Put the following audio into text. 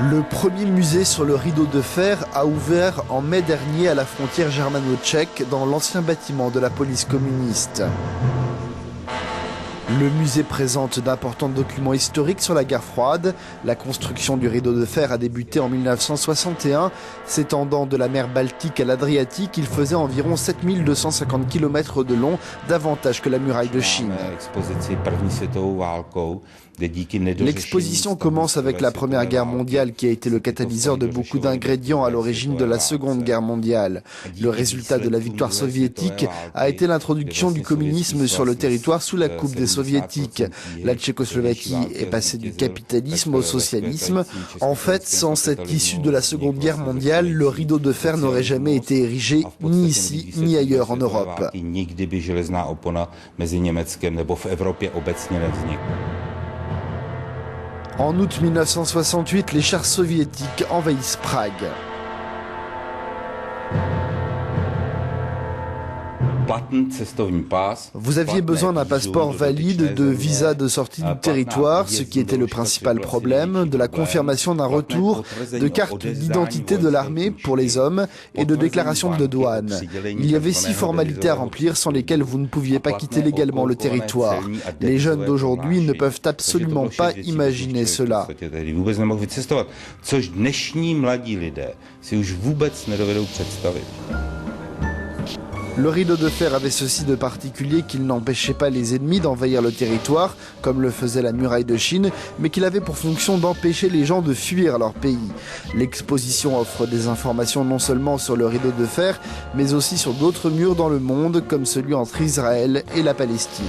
Le premier musée sur le rideau de fer a ouvert en mai dernier à la frontière germano-tchèque dans l'ancien bâtiment de la police communiste. Le musée présente d'importants documents historiques sur la guerre froide. La construction du rideau de fer a débuté en 1961. S'étendant de la mer Baltique à l'Adriatique, il faisait environ 7250 km de long, davantage que la muraille de Chine. L'exposition commence avec la Première Guerre mondiale qui a été le catalyseur de beaucoup d'ingrédients à l'origine de la Seconde Guerre mondiale. Le résultat de la victoire soviétique a été l'introduction du communisme sur le territoire sous la coupe des soviétiques. La Tchécoslovaquie est passée du capitalisme au socialisme. En fait, sans cette issue de la Seconde Guerre mondiale, le rideau de fer n'aurait jamais été érigé ni ici ni ailleurs en Europe. En août 1968, les chars soviétiques envahissent Prague. Vous aviez besoin d'un passeport valide, de visa de sortie du territoire, ce qui était le principal problème, de la confirmation d'un retour, de carte d'identité de l'armée pour les hommes et de déclaration de douane. Il y avait 6 formalités à remplir sans lesquelles vous ne pouviez pas quitter légalement le territoire. Les jeunes d'aujourd'hui ne peuvent absolument pas imaginer cela. Le rideau de fer avait ceci de particulier qu'il n'empêchait pas les ennemis d'envahir le territoire, comme le faisait la muraille de Chine, mais qu'il avait pour fonction d'empêcher les gens de fuir leur pays. L'exposition offre des informations non seulement sur le rideau de fer, mais aussi sur d'autres murs dans le monde, comme celui entre Israël et la Palestine.